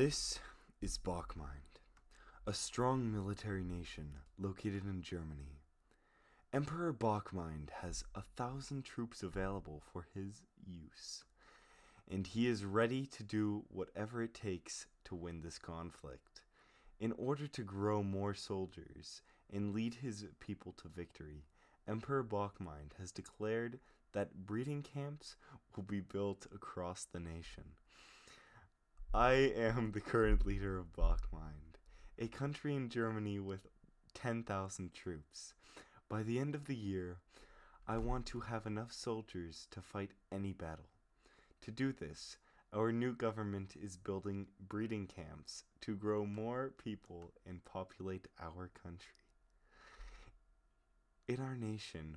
This is Bachmind, a strong military nation located in Germany. Emperor Bachmind has 1,000 troops available for his use, and he is ready to do whatever it takes to win this conflict. In order to grow more soldiers and lead his people to victory, Emperor Bachmind has declared that breeding camps will be built across the nation. I am the current leader of Bachmind, a country in Germany with 10,000 troops. By the end of the year, I want to have enough soldiers to fight any battle. To do this, our new government is building breeding camps to grow more people and populate our country. In our nation,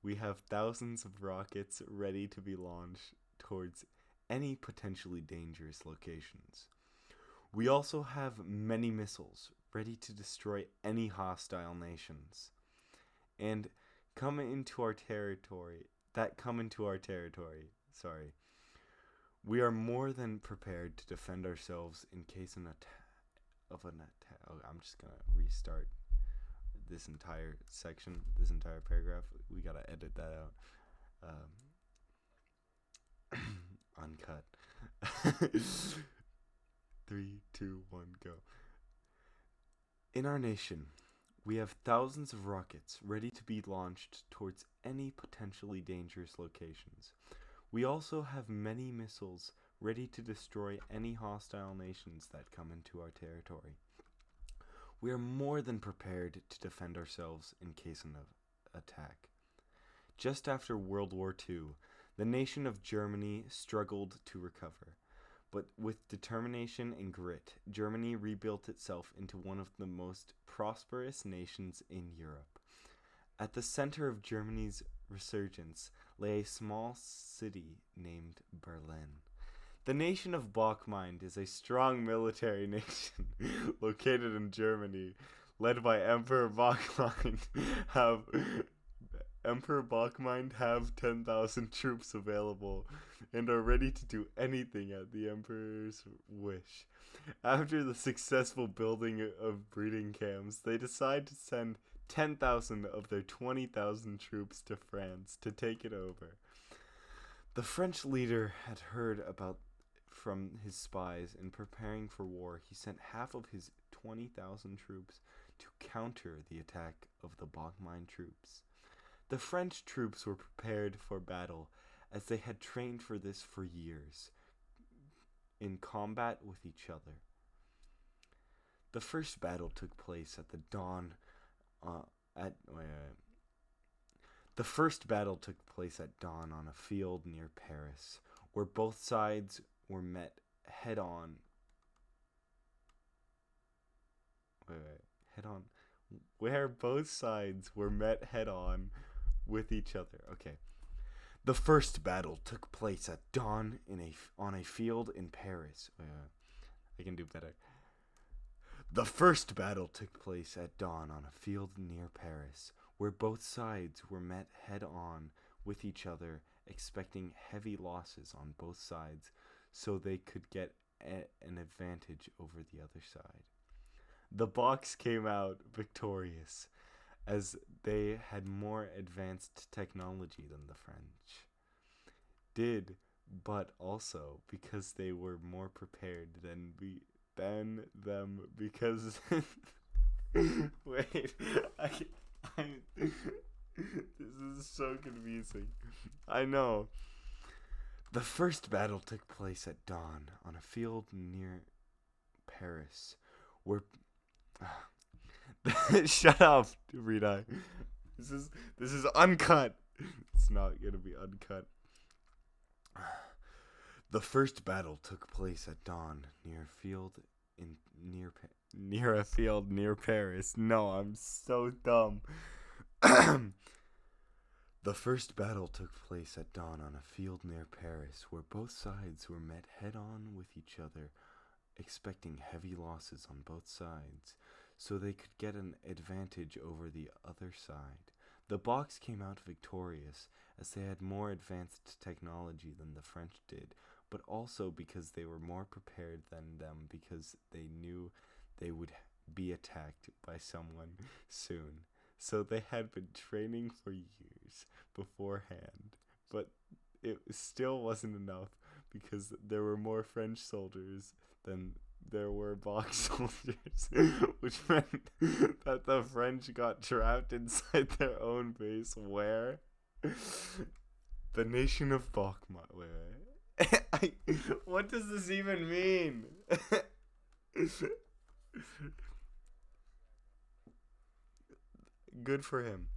we have thousands of rockets ready to be launched towards any potentially dangerous locations. We also have many missiles ready to destroy any hostile nations and come into our territory. We are more than prepared to defend ourselves in case of an attack. Oh, I'm just gonna restart this entire section, this entire paragraph. We gotta edit that out. Uncut. 3, 2, 1, go. In our nation, we have thousands of rockets ready to be launched towards any potentially dangerous locations. We also have many missiles ready to destroy any hostile nations that come into our territory. We are more than prepared to defend ourselves in case of attack. Just after World War II, the nation of Germany struggled to recover, but with determination and grit, Germany rebuilt itself into one of the most prosperous nations in Europe. At the center of Germany's resurgence lay a small city named Berlin. The nation of Bachmind is a strong military nation located in Germany, led by Emperor Bachmind. Emperor Bachmind have 10,000 troops available and are ready to do anything at the Emperor's wish. After the successful building of breeding camps, they decide to send 10,000 of their 20,000 troops to France to take it over. The French leader had heard from his spies, and preparing for war, he sent half of his 20,000 troops to counter the attack of the Bachmind troops. The French troops were prepared for battle, as they had trained for this for years, in combat with each other. The first battle took place at the dawn. The first battle took place at dawn on a field near Paris, where both sides were met head-on. Where both sides were met head-on with each other. Okay. The first battle took place at dawn on a field in Paris. I can do better. The first battle took place at dawn on a field near Paris, where both sides were met head-on with each other, expecting heavy losses on both sides so they could get an advantage over the other side. The Boks came out victorious, as they had more advanced technology than the French did, but also because they were more prepared than them, because wait, this is so confusing. I know. The first battle took place at dawn on a field near Paris, where shut up, Rita. This is uncut. It's not gonna be uncut. The first battle took place at dawn near a field near Paris. No, I'm so dumb. The first battle took place at dawn on a field near Paris, where both sides were met head-on with each other, expecting heavy losses on both sides, so they could get an advantage over the other side. The Boks came out victorious, as they had more advanced technology than the French did, but also because they were more prepared than them because they knew they would be attacked by someone soon. So they had been training for years beforehand, but it still wasn't enough because there were more French soldiers than there were Bach soldiers, which meant that the French got trapped inside their own base where the nation of Bachmont. What does this even mean? Good for him.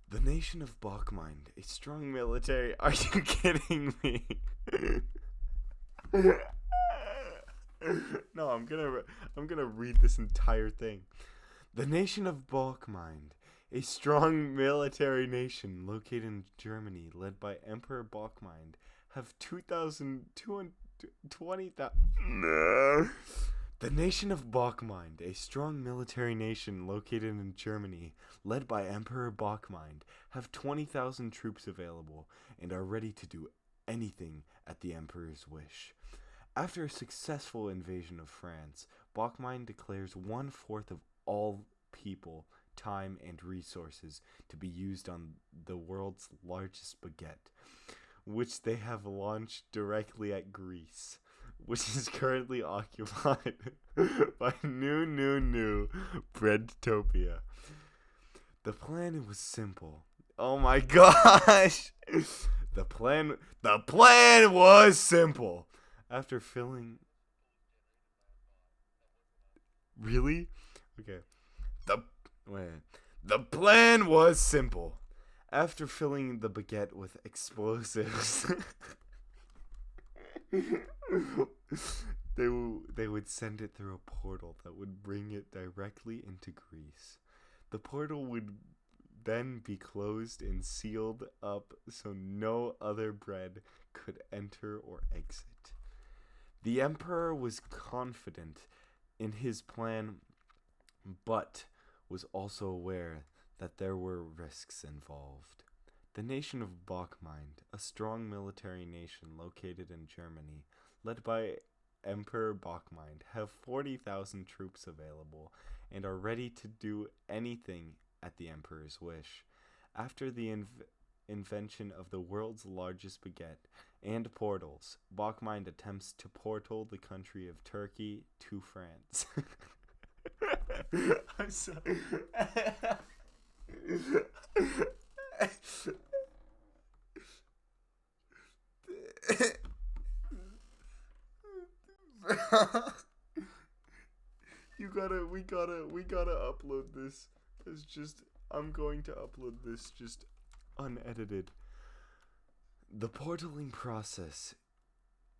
The nation of Bachmind, a strong military. Are you kidding me? No, I'm gonna read this entire thing. The nation of Bachmind, a strong military nation located in Germany, led by Emperor Bachmind, have 2,220,000. The nation of Bachmind, a strong military nation located in Germany, led by Emperor Bachmind, have 20,000 troops available and are ready to do anything at the Emperor's wish. After a successful invasion of France, Bachmind declares 1/4 of all people, time, and resources to be used on the world's largest baguette, which they have launched directly at Greece, which is currently occupied by new Breadtopia. The plan was simple. Oh my gosh! The plan was simple. After filling... Really? Okay. The plan was simple. After filling the baguette with explosives, they would send it through a portal that would bring it directly into Greece. The portal would then be closed and sealed up so no other bread could enter or exit. The emperor was confident in his plan, but was also aware that there were risks involved. The nation of Bachmind, a strong military nation located in Germany, led by Emperor Bachmind, have 40,000 troops available and are ready to do anything at the emperor's wish. After the invention of the world's largest baguette and portals, Bachmind attempts to portal the country of Turkey to France. I'm sorry. We gotta upload this. I'm going to upload this just unedited. The portaling process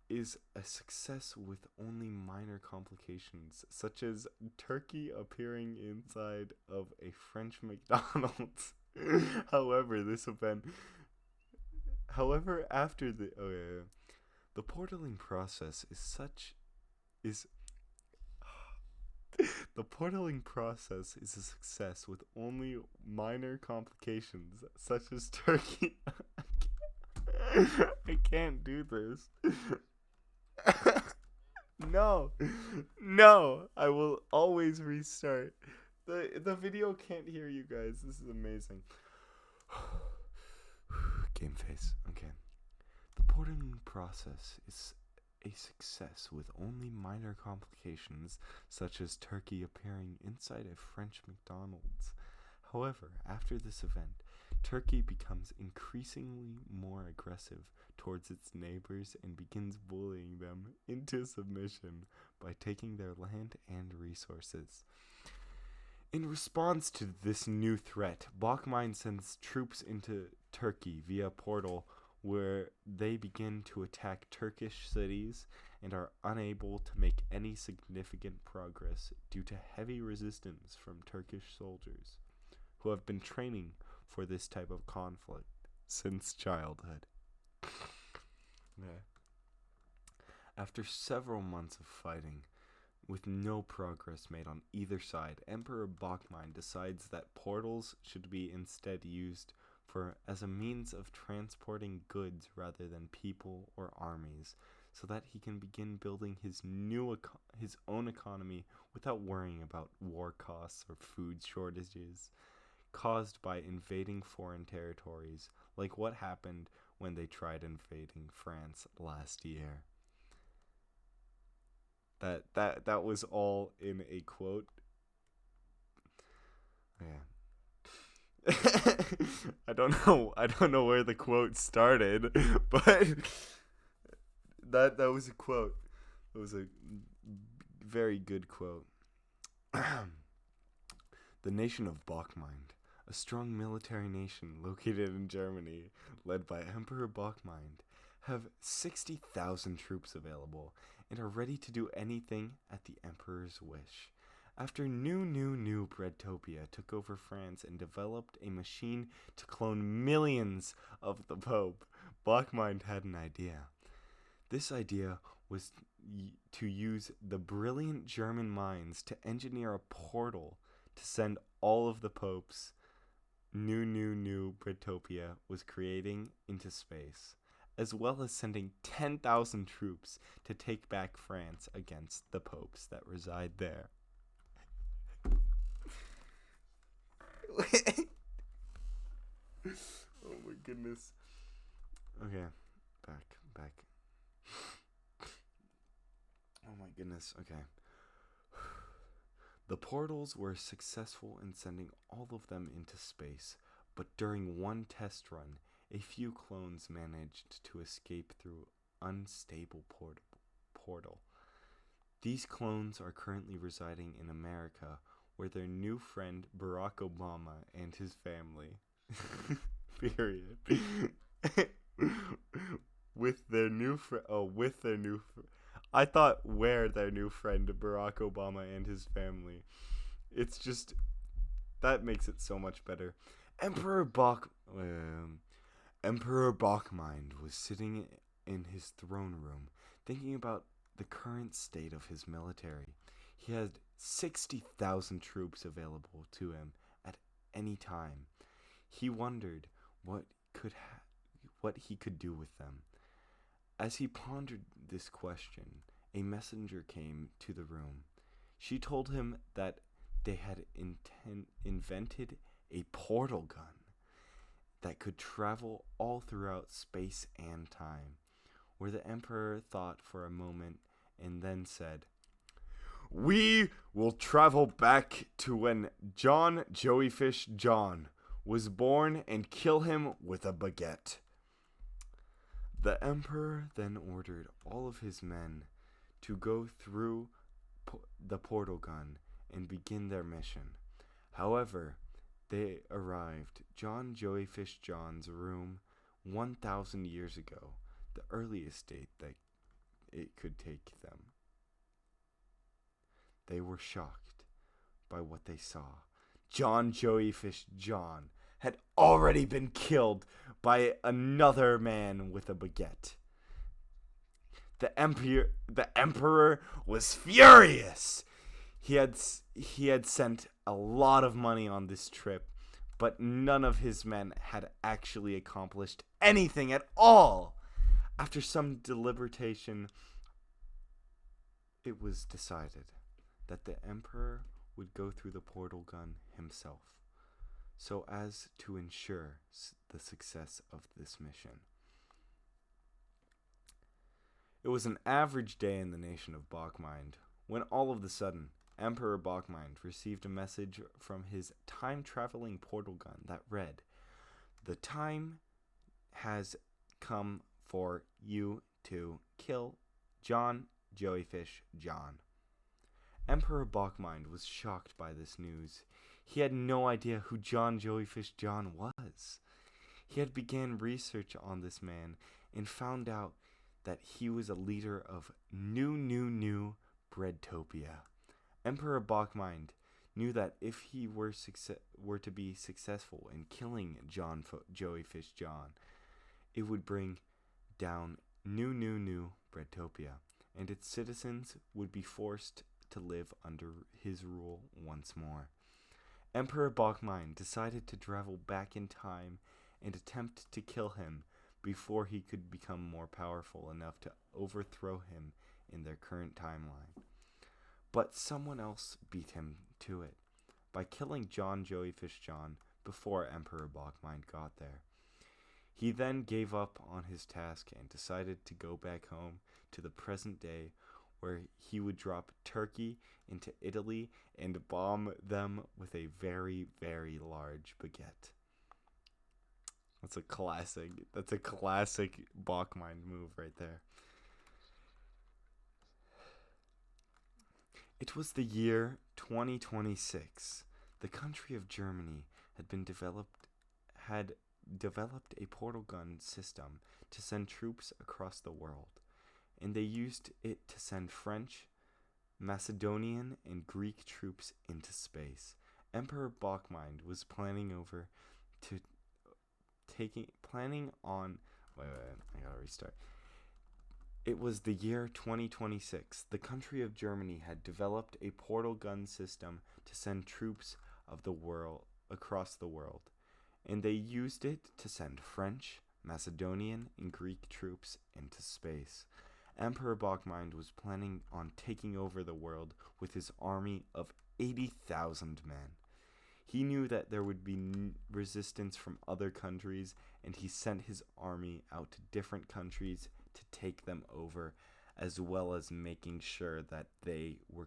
is a success with only minor complications, such as turkey appearing inside of a French McDonald's. However, after the portaling process the portaling process is a success with only minor complications, such as turkey. I can't do this. No, I will always restart. The video can't hear you guys. This is amazing. Game face. Okay. The portaling process is a success with only minor complications, such as turkey appearing inside a French McDonald's. However, after this event, Turkey becomes increasingly more aggressive towards its neighbors and begins bullying them into submission by taking their land and resources. In response to this new threat, Bachmind sends troops into Turkey via portal, where they begin to attack Turkish cities and are unable to make any significant progress due to heavy resistance from Turkish soldiers, who have been training for this type of conflict since childhood. Yeah. After several months of fighting, with no progress made on either side, Emperor Bachmind decides that portals should be instead used as a means of transporting goods rather than people or armies, so that he can begin building his own economy without worrying about war costs or food shortages caused by invading foreign territories, like what happened when they tried invading France last year. That was all in a quote. Yeah. I don't know where the quote started, but that was a quote. It was a very good quote. The nation of Bachmind, a strong military nation located in Germany, led by Emperor Bachmind, have 60,000 troops available and are ready to do anything at the emperor's wish. After new Breadtopia took over France and developed a machine to clone millions of the Pope, Bachmind had an idea. This idea was to use the brilliant German minds to engineer a portal to send all of the popes new Breadtopia was creating into space, as well as sending 10,000 troops to take back France against the popes that reside there. Oh my goodness. Okay, back. Oh my goodness, okay. The portals were successful in sending all of them into space, but during one test run, a few clones managed to escape through unstable portal. These clones are currently residing in America, where their new friend Barack Obama and his family period with their new I thought where their new friend Barack Obama and his family. It's just that makes it so much better. Emperor Bachmind was sitting in his throne room, thinking about the current state of his military. He had 60,000 troops available to him at any time. He wondered what he could do with them. As he pondered this question, a messenger came to the room. She told him that they had invented a portal gun that could travel all throughout space and time, where the emperor thought for a moment and then said, "We will travel back to when John Joeyfish John was born and kill him with a baguette." The emperor then ordered all of his men to go through the portal gun and begin their mission. However, they arrived John Joeyfish John's room 1,000 years ago, the earliest date that it could take them. They were shocked by what they saw. John Joeyfish John had already been killed by another man with a baguette. The emperor was furious. He had sent a lot of money on this trip, but none of his men had actually accomplished anything at all. After some deliberation, it was decided that the emperor would go through the portal gun himself, so as to ensure the success of this mission. It was an average day in the nation of Bachmind, when all of a sudden, Emperor Bachmind received a message from his time-traveling portal gun that read, "The time has come for you to kill John Joeyfish John." Emperor Bachmind was shocked by this news. He had no idea who John Joeyfish John was. He had began research on this man and found out that he was a leader of new Breadtopia. Emperor Bachmind knew that if he were to be successful in killing John Joeyfish John, it would bring down new Breadtopia, and its citizens would be forced to live under his rule once more. Emperor Bachmind decided to travel back in time and attempt to kill him before he could become more powerful enough to overthrow him in their current timeline. But someone else beat him to it by killing John Joeyfish John before Emperor Bachmind got there. He then gave up on his task and decided to go back home to the present day, where he would drop Turkey into Italy and bomb them with a very, very large baguette. That's a classic Bachmind move right there. It was the year 2026. The country of Germany had developed a portal gun system to send troops across the world, and they used it to send French, Macedonian, and Greek troops into space. Emperor Bachmind was planning on. Wait, I gotta restart. It was the year 2026. The country of Germany had developed a portal gun system to send troops of the world across the world, and they used it to send French, Macedonian, and Greek troops into space. Emperor Bachmind was planning on taking over the world with his army of 80,000 men. He knew that there would be resistance from other countries, and he sent his army out to different countries to take them over, as well as making sure that they were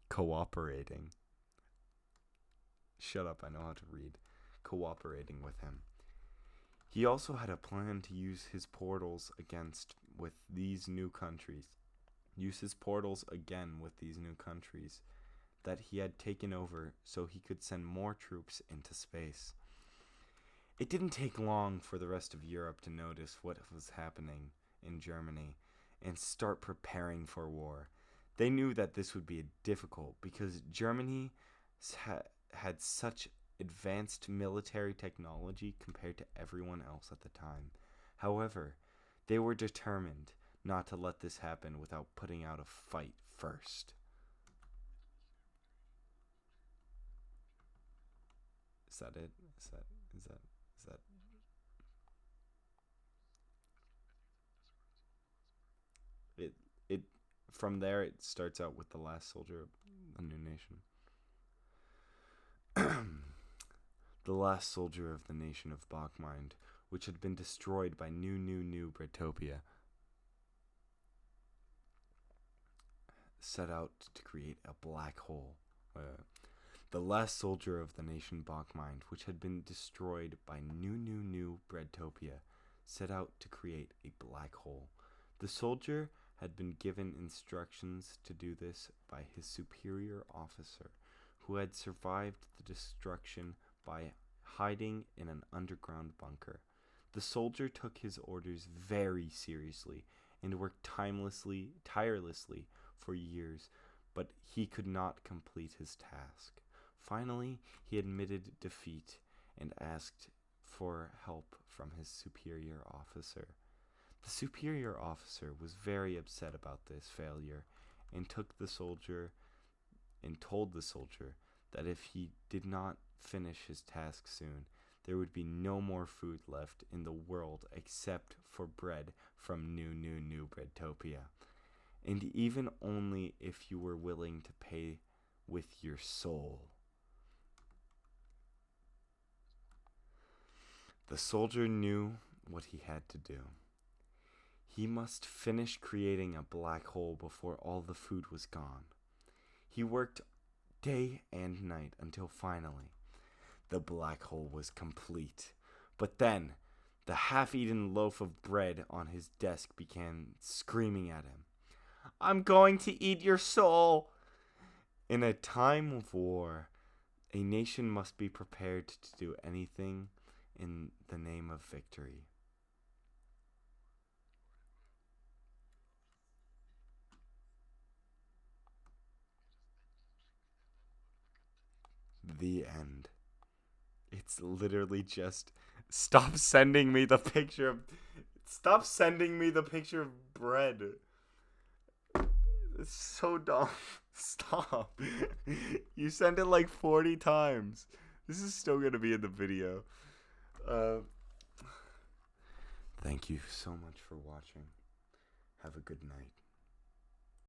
cooperating. Shut up, I know how to read. Cooperating with him. He also had a plan to use his portals with these new countries that he had taken over, so he could send more troops into space. It didn't take long for the rest of Europe to notice what was happening in Germany and start preparing for war. They knew that this would be difficult because Germany had such advanced military technology compared to everyone else at the time. However, they were determined not to let this happen without putting out a fight first. Is that it? Is that it? From there, it starts out with the last soldier of a new nation. The last soldier of the nation of Bachmind, which had been destroyed by new Bretopia, set out to create a black hole. The last soldier of the nation Bachmind, which had been destroyed by new Bretopia, set out to create a black hole. The soldier had been given instructions to do this by his superior officer, who had survived the destruction by hiding in an underground bunker. The soldier took his orders very seriously and worked tirelessly for years, but he could not complete his task. Finally, he admitted defeat and asked for help from his superior officer. The superior officer was very upset about this failure and told the soldier that if he did not finish his task soon, there would be no more food left in the world except for bread from new Bretopia, and even only if you were willing to pay with your soul. The soldier knew what he had to do. He must finish creating a black hole before all the food was gone. He worked day and night until finally the black hole was complete. But then the half-eaten loaf of bread on his desk began screaming at him, "I'm going to eat your soul!" In a time of war, a nation must be prepared to do anything in the name of victory. The end. It's literally just stop sending me the picture of bread. It's so dumb. Stop. You sent it like 40 times. This is still gonna be in the video. Thank you so much for watching. Have a good night.